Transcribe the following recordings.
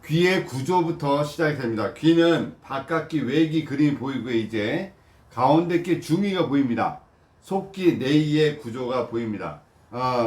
귀의 구조부터 시작이 됩니다. 귀는 바깥귀, 외귀 그림이 보이고 이제 가운데 귀 중위가 보입니다. 속귀, 내의의 구조가 보입니다.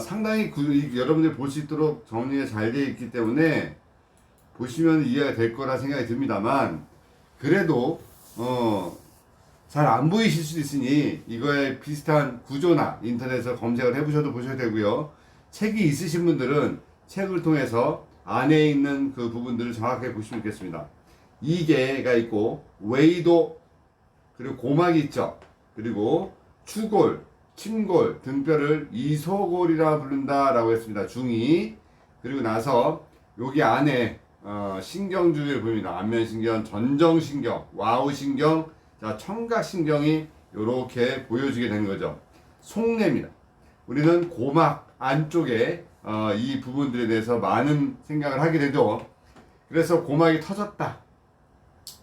상당히 여러분들이 볼 수 있도록 정리가 잘 되어 있기 때문에 보시면 이해가 될 거라 생각이 듭니다만 그래도 잘 안 보이실 수도 있으니 이거에 비슷한 구조나 인터넷에서 검색을 해보셔도 보셔도 되고요. 책이 있으신 분들은 책을 통해서 안에 있는 그 부분들을 정확하게 보시면 좋겠습니다. 이개가 있고 웨이도 그리고 고막이 있죠. 그리고 추골, 침골, 등뼈를 이소골이라 부른다라고 했습니다. 중이. 그리고 나서 여기 안에 신경주를 보입니다. 안면신경, 전정신경, 와우신경, 자, 청각신경이 이렇게 보여지게 되는 거죠. 속내입니다. 우리는 고막 안쪽에 이 부분들에 대해서 많은 생각을 하게 되죠. 그래서 고막이 터졌다.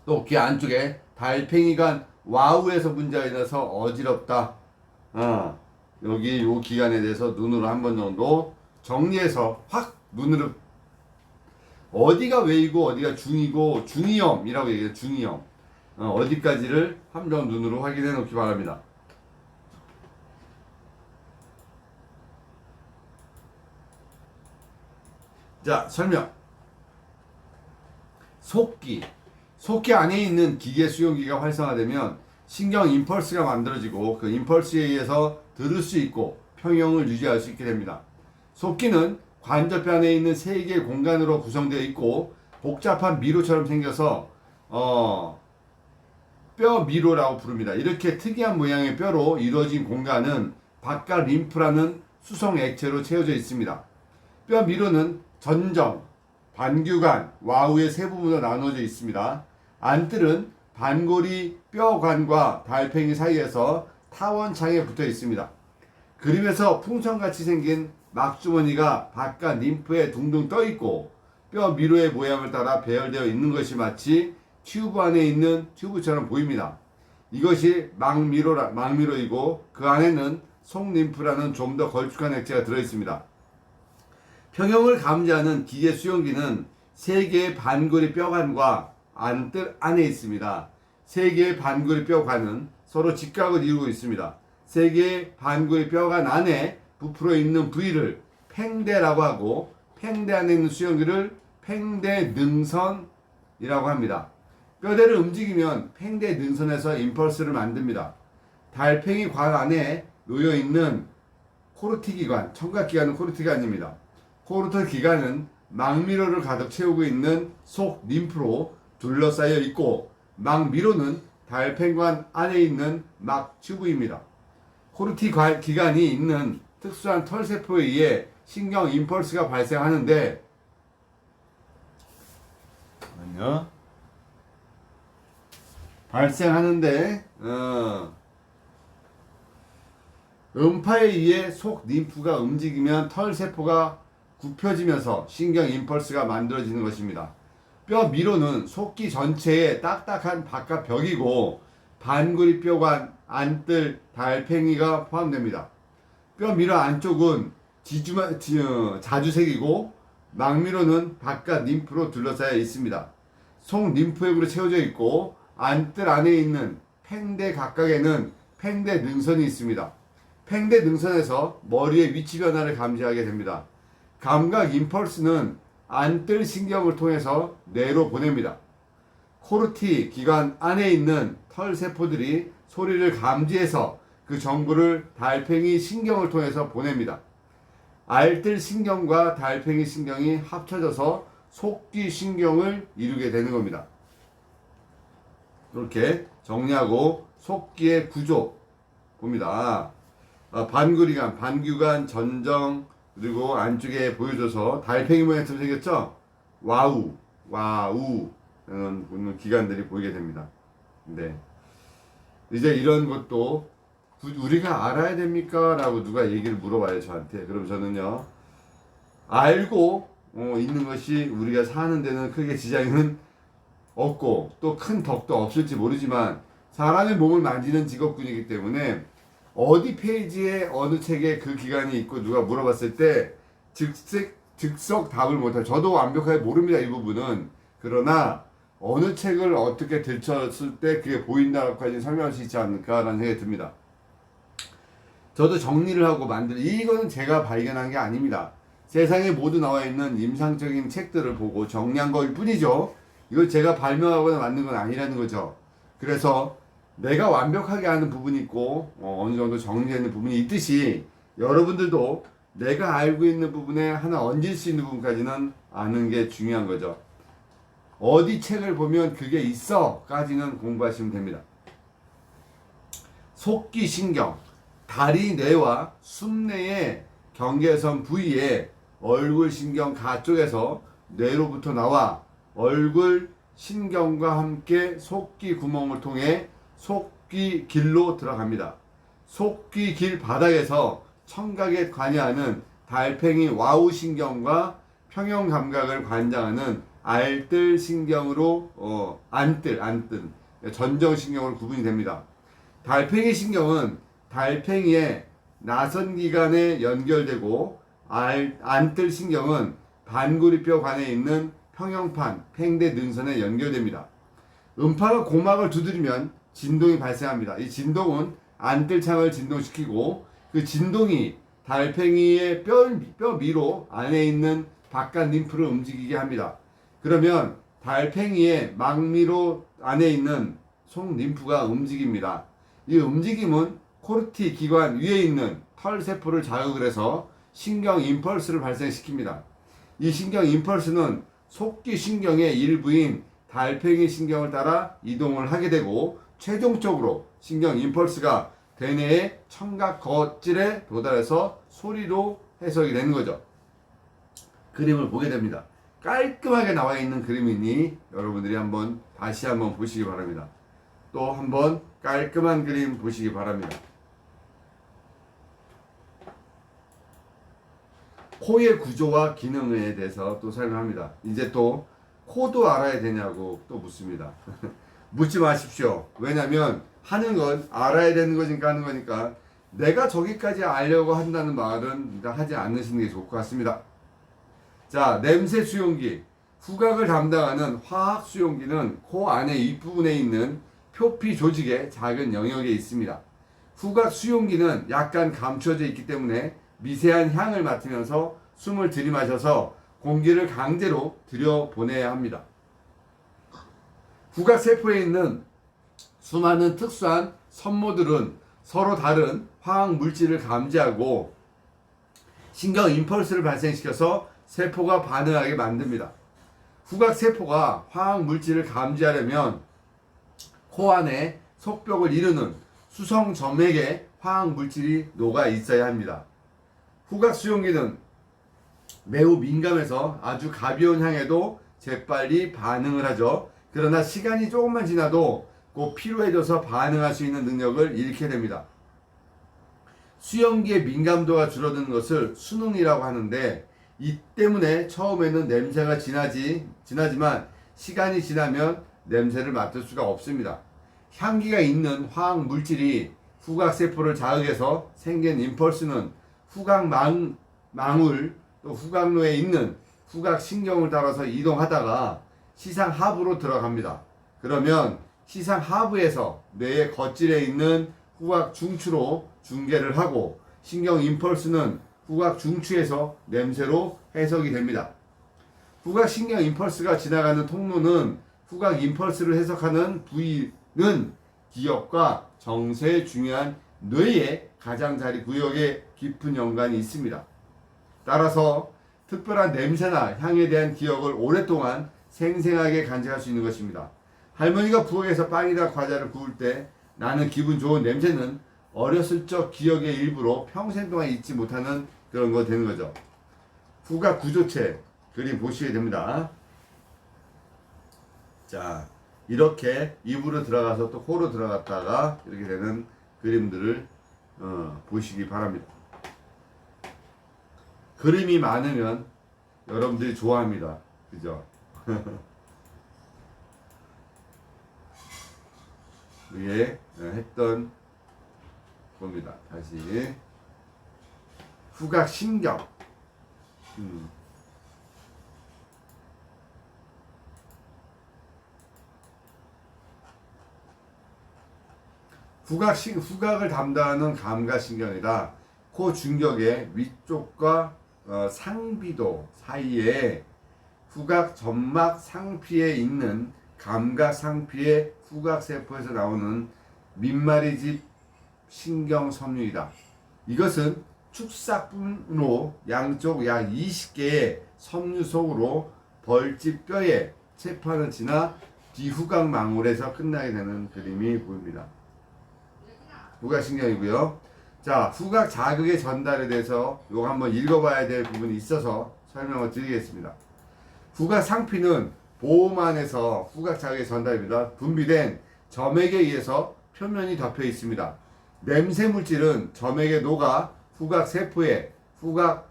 또 귀 안쪽에 달팽이관 와우에서 문제가 있어서 어지럽다. 여기 요 기관에 대해서 눈으로 한 번 정도 정리해서 확 눈으로 어디가 외이고 어디가 중이고 중이염이라고 얘기해요. 중이염. 어디까지를 한 번 눈으로 확인해 놓기 바랍니다. 자, 설명. 속기. 속기 안에 있는 기계 수용기가 활성화되면 신경 임펄스가 만들어지고 그 임펄스에 의해서 들을 수 있고 평형을 유지할 수 있게 됩니다. 속기는 관절뼈 안에 있는 세 개의 공간으로 구성되어 있고 복잡한 미로처럼 생겨서 뼈 미로라고 부릅니다. 이렇게 특이한 모양의 뼈로 이루어진 공간은 바깥 림프라는 수성 액체로 채워져 있습니다. 뼈 미로는 전정, 반규관, 와우의 세 부분으로 나눠져 있습니다. 안뜰은 반골이 뼈관과 달팽이 사이에서 타원창에 붙어 있습니다. 그림에서 풍선같이 생긴 막주머니가 바깥 림프에 둥둥 떠 있고 뼈 미로의 모양을 따라 배열되어 있는 것이 마치 튜브 안에 있는 튜브처럼 보입니다. 이것이 막미로이고 그 안에는 속림프라는 좀 더 걸쭉한 액체가 들어있습니다. 평형을 감지하는 기계 수용기는 세 개의 반고리 뼈관과 안뜰 안에 있습니다. 세 개의 반고리 뼈관은 서로 직각을 이루고 있습니다. 세 개의 반고리 뼈관 안에 부풀어 있는 부위를 팽대라고 하고 팽대 안에 있는 수용기를 팽대 능선이라고 합니다. 뼈대를 움직이면 팽대 능선에서 임펄스를 만듭니다. 달팽이 관 안에 놓여 있는 코르티 기관, 청각 기관은 코르티 기관입니다. 코르티 기관은 막미로를 가득 채우고 있는 속 림프로 둘러싸여 있고 막미로는 달팽이관 안에 있는 막 튜브입니다. 코르티 기관이 있는 특수한 털세포에 의해 신경 임펄스가 발생하는데 음파에 의해 속 림프가 움직이면 털세포가 굽혀지면서 신경 임펄스가 만들어지는 것입니다. 뼈 미로는 속기 전체의 딱딱한 바깥 벽이고 반구리 뼈관, 안뜰, 달팽이가 포함됩니다. 뼈 미로 안쪽은 자주색이고 막미로는 바깥 림프로 둘러싸여 있습니다. 속 림프액으로 채워져 있고 안뜰 안에 있는 팽대 각각에는 팽대 능선이 있습니다. 팽대 능선에서 머리의 위치 변화를 감지하게 됩니다. 감각 임펄스는 안뜰 신경을 통해서 뇌로 보냅니다. 코르티 기관 안에 있는 털 세포들이 소리를 감지해서 그 정보를 달팽이 신경을 통해서 보냅니다. 알뜰 신경과 달팽이 신경이 합쳐져서 속귀 신경을 이루게 되는 겁니다. 이렇게 정리하고 속귀의 구조 봅니다. 반구리관, 반규관, 전정, 그리고 안쪽에 보여줘서 달팽이 모양처럼 생겼죠? 와우, 이런 기관들이 보이게 됩니다. 네. 이제 이런 것도 우리가 알아야 됩니까? 라고 누가 얘기를 물어봐요, 저한테. 그럼 저는요, 알고 있는 것이 우리가 사는 데는 크게 지장은 없고 또 큰 덕도 없을지 모르지만 사람의 몸을 만지는 직업군이기 때문에 어디 페이지에 어느 책에 그 기간이 있고 누가 물어봤을 때 즉석 답을 못해요. 저도 완벽하게 모릅니다. 이 부분은. 그러나 어느 책을 어떻게 들쳤을 때 그게 보인다고까지 설명할 수 있지 않을까라는 생각이 듭니다. 저도 정리를 하고 이거는 제가 발견한 게 아닙니다. 세상에 모두 나와 있는 임상적인 책들을 보고 정리한 거일 뿐이죠. 이걸 제가 발명하거나 만든 건 아니라는 거죠. 그래서 내가 완벽하게 아는 부분이 있고 어느 정도 정리되는 부분이 있듯이 여러분들도 내가 알고 있는 부분에 하나 얹을 수 있는 부분까지는 아는 게 중요한 거죠. 어디 책을 보면 그게 있어까지는 공부하시면 됩니다. 속기 신경, 다리 내와 숨내의 경계선 부위에 얼굴 신경 가쪽에서 뇌로부터 나와 얼굴 신경과 함께 속기 구멍을 통해 속기 길로 들어갑니다. 속기 길 바닥에서 청각에 관여하는 달팽이 와우 신경과 평형 감각을 관장하는 알뜰 신경으로 안뜰 전정 신경으로 구분이 됩니다. 달팽이 신경은 달팽이의 나선기관에 연결되고 안뜰 신경은 반구리뼈 관에 있는 평형판 팽대 능선에 연결됩니다. 음파가 고막을 두드리면 진동이 발생합니다. 이 진동은 안뜰창을 진동시키고 그 진동이 달팽이의 뼈 미로 안에 있는 바깥 림프를 움직이게 합니다. 그러면 달팽이의 막미로 안에 있는 속 림프가 움직입니다. 이 움직임은 코르티 기관 위에 있는 털 세포를 자극을 해서 신경 임펄스를 발생시킵니다. 이 신경 임펄스는 속기 신경의 일부인 달팽이 신경을 따라 이동을 하게 되고 최종적으로 신경 임펄스가 대뇌의 청각 겉질에 도달해서 소리로 해석이 되는 거죠. 그림을 보게 됩니다. 깔끔하게 나와 있는 그림이니 여러분들이 다시 한번 보시기 바랍니다. 또 한번 깔끔한 그림 보시기 바랍니다. 코의 구조와 기능에 대해서 또 설명합니다. 이제 또 코도 알아야 되냐고 또 묻습니다. 묻지 마십시오. 왜냐면 하는 건 알아야 되는 거니까 하는 거니까 내가 저기까지 알려고 한다는 말은 하지 않으시는 게 좋을 것 같습니다. 자, 냄새 수용기. 후각을 담당하는 화학 수용기는 코 안에 윗부분에 있는 표피 조직의 작은 영역에 있습니다. 후각 수용기는 약간 감춰져 있기 때문에 미세한 향을 맡으면서 숨을 들이마셔서 공기를 강제로 들여보내야 합니다. 후각 세포에 있는 수많은 특수한 섬모들은 서로 다른 화학 물질을 감지하고 신경 임펄스를 발생시켜서 세포가 반응하게 만듭니다. 후각 세포가 화학 물질을 감지하려면 코 안에 속벽을 이루는 수성 점액에 화학 물질이 녹아 있어야 합니다. 후각 수용기는 매우 민감해서 아주 가벼운 향에도 재빨리 반응을 하죠. 그러나 시간이 조금만 지나도 곧 피로해져서 반응할 수 있는 능력을 잃게 됩니다. 수용기의 민감도가 줄어드는 것을 수능이라고 하는데 이 때문에 처음에는 냄새가 진하지만 시간이 지나면 냄새를 맡을 수가 없습니다. 향기가 있는 화학 물질이 후각 세포를 자극해서 생긴 임펄스는 후각 망울 또 후각로에 있는 후각 신경을 따라서 이동하다가 시상 하부로 들어갑니다. 그러면 시상 하부에서 뇌의 겉질에 있는 후각 중추로 중계를 하고 신경 임펄스는 후각 중추에서 냄새로 해석이 됩니다. 후각 신경 임펄스가 지나가는 통로는 후각 임펄스를 해석하는 부위는 기억과 정서에 중요한 뇌의 가장자리 구역에 깊은 연관이 있습니다. 따라서 특별한 냄새나 향에 대한 기억을 오랫동안 생생하게 간직할 수 있는 것입니다. 할머니가 부엌에서 빵이나 과자를 구울 때 나는 기분 좋은 냄새는 어렸을 적 기억의 일부로 평생 동안 잊지 못하는 그런 거 되는 거죠. 후각 구조체 그림 보시게 됩니다. 자, 이렇게 입으로 들어가서 또 코로 들어갔다가 이렇게 되는 그림들을 보시기 바랍니다. 그림이 많으면 여러분들이 좋아합니다. 그죠? 위에 했던 겁니다. 다시 후각 신경 후각을 담당하는 감각신경이다. 코 중격의 위쪽과 상비도 사이에 후각 점막 상피에 있는 감각 상피의 후각세포에서 나오는 민마리집 신경 섬유이다. 이것은 축삭분으로 양쪽 약 20개의 섬유 속으로 벌집 뼈에 체판을 지나 뒤후각 망울에서 끝나게 되는 그림이 보입니다. 후각신경이고요. 자, 후각 자극의 전달에 대해서 요거 한번 읽어봐야 될 부분이 있어서 설명을 드리겠습니다. 후각 상피는 보험 안에서 후각 자극의 전달입니다. 분비된 점액에 의해서 표면이 덮여 있습니다. 냄새 물질은 점액에 녹아 후각 세포에 그러니까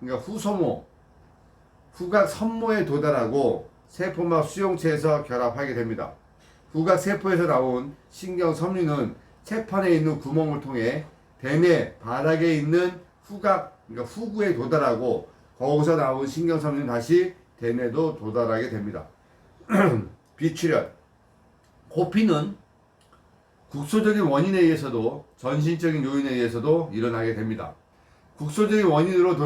후각 선모에 도달하고 세포막 수용체에서 결합하게 됩니다. 후각 세포에서 나온 신경 섬유는 체판에 있는 구멍을 통해 대뇌 바닥에 있는 그러니까 후구에 도달하고 거기서 나온 신경 섬유는 다시 대뇌도 도달하게 됩니다. 비출혈. 고피는 국소적인 원인에 의해서도 전신적인 요인에 의해서도 일어나게 됩니다. 국소적인 원인으로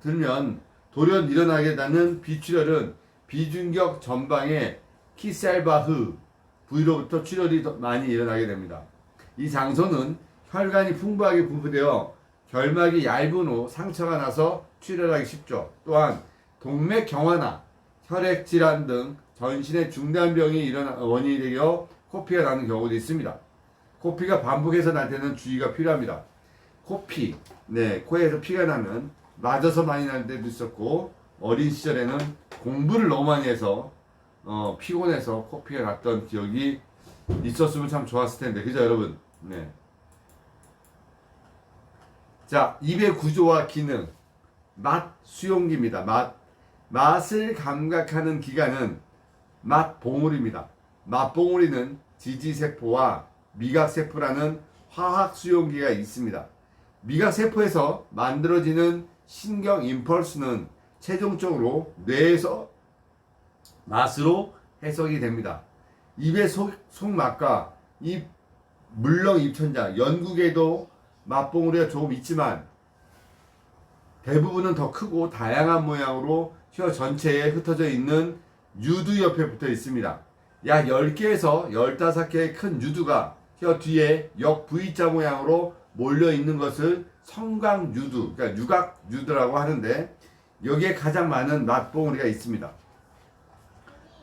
들면 돌연 일어나게 되는 비출혈은 비중격 전방의 키셀바흐 부위로부터 출혈이 많이 일어나게 됩니다. 이 장소는 혈관이 풍부하게 분포되어 결막이 얇은 후 상처가 나서 출혈하기 쉽죠. 또한 동맥 경화나 혈액 질환 등 전신의 중대한 병이 원인이 되어 코피가 나는 경우도 있습니다. 코피가 반복해서 날 때는 주의가 필요합니다. 코피, 코에서 피가 나면 맞아서 많이 날 때도 있었고, 어린 시절에는 공부를 너무 많이 해서 피곤해서 코피가 났던 기억이 있었으면 참 좋았을 텐데, 그죠 여러분? 네. 자, 입의 구조와 기능. 맛 수용기입니다. 맛을 감각하는 기관은 맛봉우리입니다. 맛봉우리는 지지세포와 미각세포라는 화학 수용기가 있습니다. 미각세포에서 만들어지는 신경 임펄스는 최종적으로 뇌에서 맛으로 해석이 됩니다. 입의 속맛과 물렁 입천장, 연구계도 맛봉우리가 조금 있지만 대부분은 더 크고 다양한 모양으로 혀 전체에 흩어져 있는 유두 옆에 붙어 있습니다. 약 10개에서 15개의 큰 유두가 혀 뒤에 역 V자 모양으로 몰려 있는 것을 성광유두, 그러니까 유각유두라고 하는데, 여기에 가장 많은 맛봉우리가 있습니다.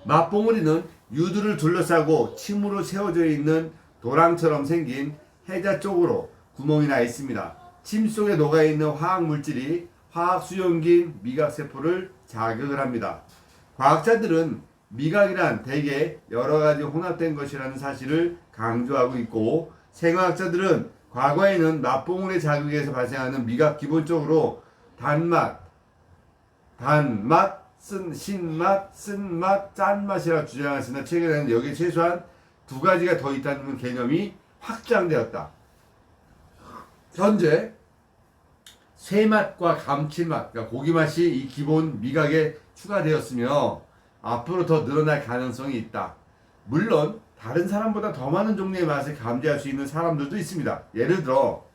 맛봉우리는 유두를 둘러싸고 침으로 채워져 있는 도랑처럼 생긴 해자 쪽으로 구멍이 나 있습니다. 침 속에 녹아있는 화학물질이 화학수용기인 미각세포를 자극을 합니다. 과학자들은 미각이란 대개 여러가지 혼합된 것이라는 사실을 강조하고 있고, 생화학자들은 과거에는 맛봉우리 자극에서 발생하는 미각 기본적으로 단맛, 신맛, 쓴맛, 짠맛이라 주장했으나 최근에는 여기에 최소한 2가지가 더 있다는 개념이 확장되었다. 현재 쇠맛과 감칠맛, 그러니까 고기맛이 이 기본 미각에 추가되었으며 앞으로 더 늘어날 가능성이 있다. 물론 다른 사람보다 더 많은 종류의 맛을 감지할 수 있는 사람들도 있습니다. 예를 들어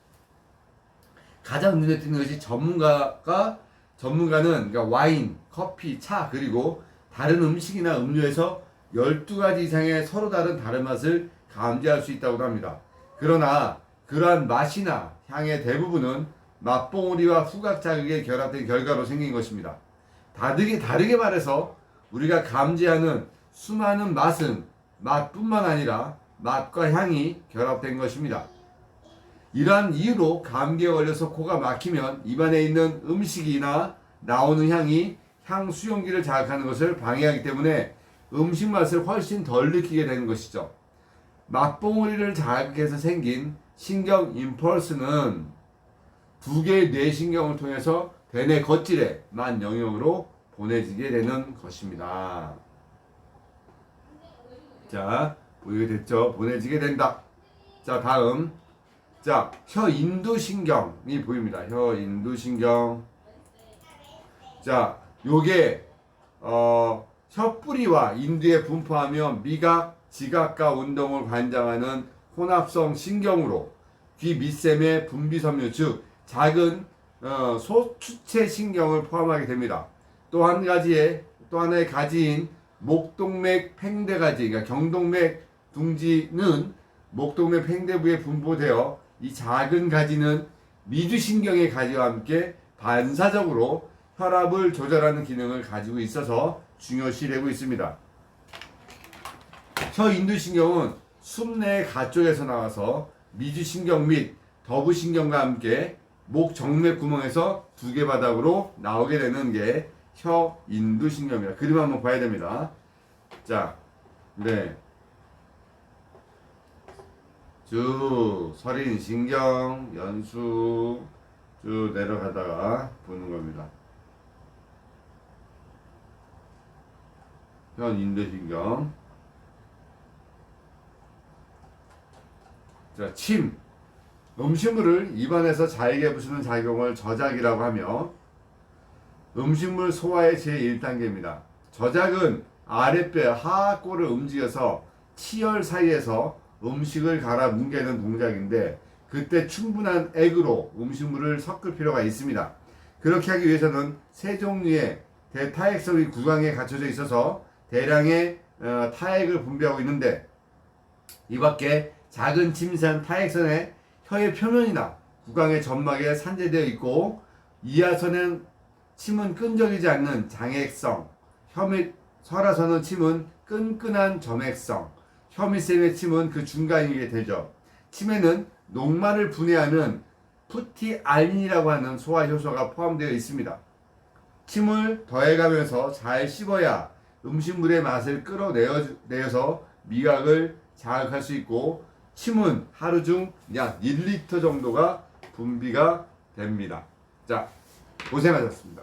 가장 눈에 띄는 것이 전문가는 그러니까 와인, 커피, 차 그리고 다른 음식이나 음료에서 12가지 이상의 서로 다른 맛을 감지할 수 있다고 합니다. 그러나 그러한 맛이나 향의 대부분은 맛봉우리와 후각 자극에 결합된 결과로 생긴 것입니다. 다르게 말해서 우리가 감지하는 수많은 맛은 맛뿐만 아니라 맛과 향이 결합된 것입니다. 이러한 이유로 감기에 걸려서 코가 막히면 입안에 있는 음식이나 나오는 향이 향 수용기를 자극하는 것을 방해하기 때문에 음식 맛을 훨씬 덜 느끼게 되는 것이죠. 맛봉우리를 자극해서 생긴 신경 임펄스는 2개의 뇌신경을 통해서 대뇌 겉질에 만 영역으로 보내지게 되는 것입니다. 자, 보이게 됐죠? 보내지게 된다. 자, 다음. 자, 혀 인두신경이 보입니다. 혀 인두신경. 자, 요게 혀 뿌리와 인두에 분포하며 미각, 지각과 운동을 관장하는 혼합성 신경으로 귀 밑샘의 분비섬유 즉 작은 소추체 신경을 포함하게 됩니다. 또 하나의 가지인 목동맥 팽대가지, 그러니까 경동맥 둥지는 목동맥 팽대부에 분포되어 이 작은 가지는 미주신경의 가지와 함께 반사적으로 혈압을 조절하는 기능을 가지고 있어서 중요시되고 있습니다. 혀인두신경은 숨내 가쪽에서 나와서 미주신경 및 더부신경과 함께 목 정맥 구멍에서 두 개 바닥으로 나오게 되는 게 혀인두신경입니다. 그림 한번 봐야 됩니다. 자, 네. 쭉 서린신경, 연수 쭉 내려가다가 부는 겁니다. 혀인두신경. 자, 침. 음식물을 입안에서 잘게 부수는 작용을 저작이라고 하며 음식물 소화의 제1단계입니다. 저작은 아랫배 하악골을 움직여서 치열 사이에서 음식을 갈아 뭉개는 동작인데 그때 충분한 액으로 음식물을 섞을 필요가 있습니다. 그렇게 하기 위해서는 세 종류의 대타액성이 구강에 갖춰져 있어서 대량의 타액을 분비하고 있는데 이 밖에 작은 침산 타액선에 혀의 표면이나 구강의 점막에 산재되어 있고 이하선은 침은 끈적이지 않는 장액성, 혀 및 설하선은 침은 끈끈한 점액성, 혀 밑샘의 침은 그 중간이게 되죠. 침에는 녹말을 분해하는 푸티알린이라고 하는 소화 효소가 포함되어 있습니다. 침을 더해가면서 잘 씹어야 음식물의 맛을 끌어내어서 미각을 자극할 수 있고 침은 하루 중 약 1리터 정도가 분비가 됩니다. 자, 고생하셨습니다.